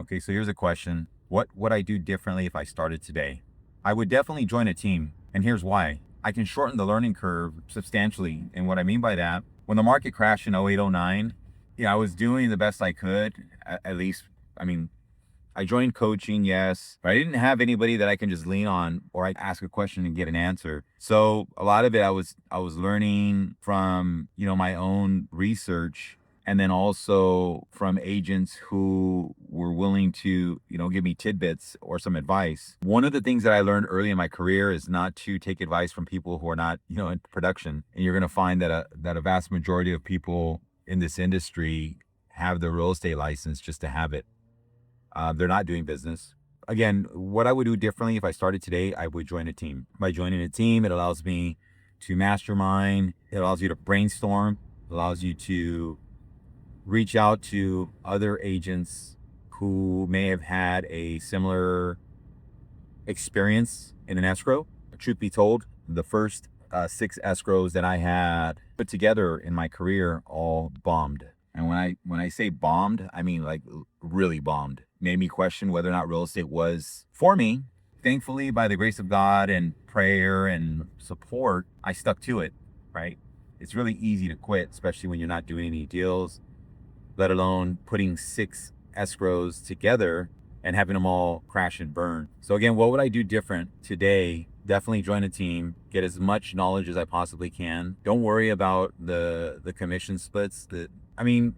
Okay, so here's a question. What would I do differently if I started today? I would definitely join a team, and here's why. I can shorten the learning curve substantially. And what I mean by that, when the market crashed in 08, 09, yeah, I was doing the best I could, at least. I mean, I joined coaching, yes, but I didn't have anybody that I can just lean on or I ask a question and get an answer. So a lot of it I was learning from, my own research and then also from agents who were willing to, give me tidbits or some advice. One of the things that I learned early in my career is not to take advice from people who are not, in production. And you're going to find that a vast majority of people in this industry have the real estate license just to have it. They're not doing business. Again, what I would do differently if I started today, I would join a team. By joining a team, it allows me to mastermind, it allows you to brainstorm, it allows you to reach out to other agents who may have had a similar experience in an escrow. Truth be told, the first 6 escrows that I had put together in my career all bombed. And when I say bombed, I mean like really bombed. Made me question whether or not real estate was for me. Thankfully, by the grace of God and prayer and support, I stuck to it, right? It's really easy to quit, especially when you're not doing any deals, let alone putting 6 escrows together and having them all crash and burn. So again, what would I do different today? Definitely join a team, get as much knowledge as I possibly can. Don't worry about the commission splits.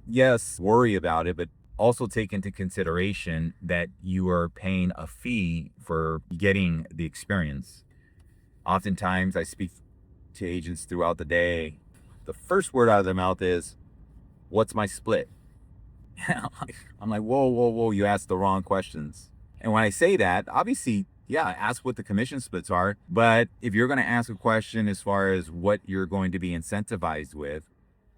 Yes, worry about it, but also take into consideration that you are paying a fee for getting the experience. Oftentimes I speak to agents throughout the day. The first word out of their mouth is, "What's my split?" I'm like, whoa, whoa, whoa, you asked the wrong questions. And when I say that, obviously, yeah, ask what the commission splits are. But if you're going to ask a question as far as what you're going to be incentivized with,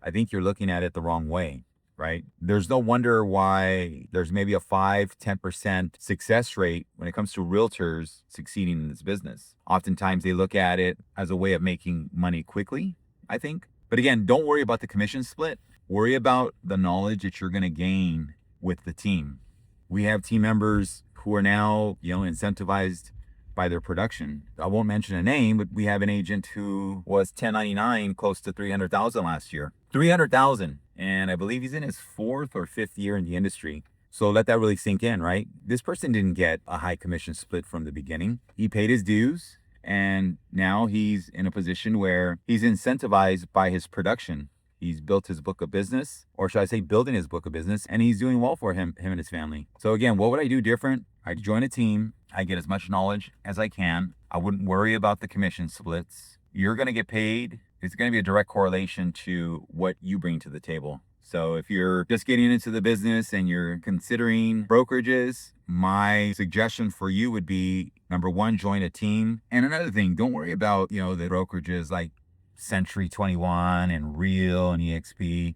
I think you're looking at it the wrong way, right? There's no wonder why there's maybe a 5-10% success rate when it comes to realtors succeeding in this business. Oftentimes they look at it as a way of making money quickly, I think. But again, don't worry about the commission split. Worry about the knowledge that you're going to gain with the team. We have team members who are now, incentivized by their production. I won't mention a name, but we have an agent who was 1099 close to 300,000 last year. 300,000. And I believe he's in his 4th or 5th year in the industry. So let that really sink in, right? This person didn't get a high commission split from the beginning. He paid his dues and now he's in a position where he's incentivized by his production. He's built his book of business, or should I say building his book of business, and he's doing well for him and his family. So again, what would I do different? I'd join a team. I get as much knowledge as I can. I wouldn't worry about the commission splits. You're going to get paid. It's going to be a direct correlation to what you bring to the table. So if you're just getting into the business and you're considering brokerages, my suggestion for you would be, number one, join a team. And another thing, don't worry about, the brokerages like Century 21 and Real and EXP.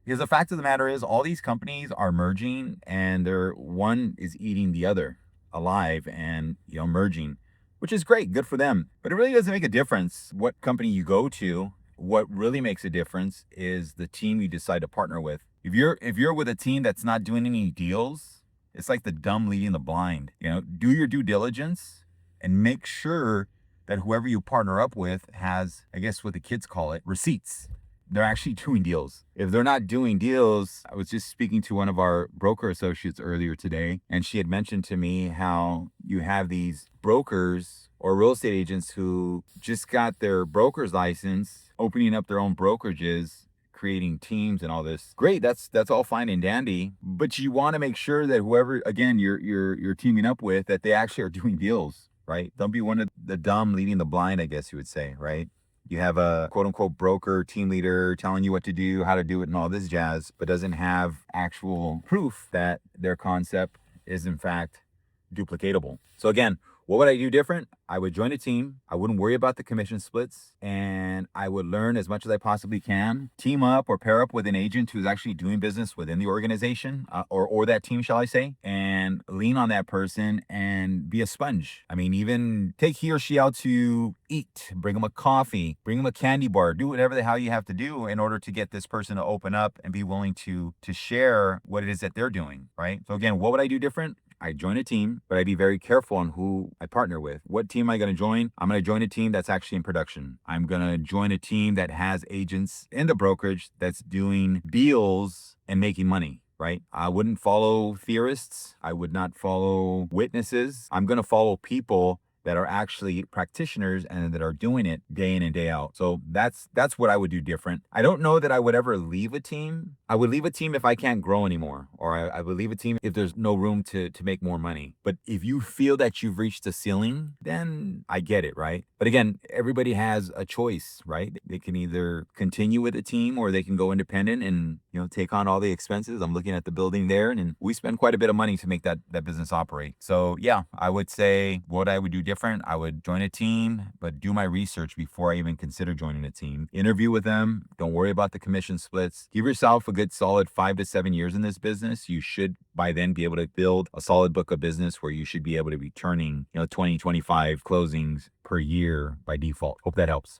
Because the fact of the matter is all these companies are merging and one is eating the other alive and, merging, which is great. Good for them. But it really doesn't make a difference what company you go to. What really makes a difference is the team you decide to partner with. If you're with a team that's not doing any deals, it's like the dumb leading the blind. Do your due diligence and make sure that whoever you partner up with has, I guess what the kids call it, receipts. They're actually doing deals. If they're not doing deals, I was just speaking to one of our broker associates earlier today, and she had mentioned to me how you have these brokers or real estate agents who just got their broker's license, opening up their own brokerages, creating teams and all this. Great, that's all fine and dandy, but you want to make sure that whoever, again, you're teaming up with, that they actually are doing deals. Right? Don't be one of the dumb leading the blind, I guess you would say, right? You have a quote unquote broker, team leader telling you what to do, how to do it, and all this jazz, but doesn't have actual proof that their concept is in fact duplicatable. So again, what would I do different? I would join a team. I wouldn't worry about the commission splits, and I would learn as much as I possibly can. Team up or pair up with an agent who's actually doing business within the organization or that team, shall I say, and and lean on that person and be a sponge. I mean, even take he or she out to eat, bring them a coffee, bring them a candy bar, do whatever the hell you have to do in order to get this person to open up and be willing to share what it is that they're doing, right? So again, what would I do different? I join a team, but I'd be very careful on who I partner with. What team am I going to join? I'm going to join a team that's actually in production. I'm going to join a team that has agents in the brokerage that's doing deals and making money. Right? I wouldn't follow theorists. I would not follow witnesses. I'm going to follow people that are actually practitioners and that are doing it day in and day out. So that's what I would do different. I don't know that I would ever leave a team. I would leave a team if I can't grow anymore, or I would leave a team if there's no room to make more money. But if you feel that you've reached a ceiling, then I get it, right? But again, everybody has a choice, right? They can either continue with a team or they can go independent and, take on all the expenses. I'm looking at the building there, and we spend quite a bit of money to make that business operate. So yeah, I would say what I would do different. I would join a team, but do my research before I even consider joining a team. Interview with them. Don't worry about the commission splits. Give yourself a good solid 5 to 7 years in this business. You should by then be able to build a solid book of business where you should be able to be turning, 20, 25 closings per year by default. Hope that helps.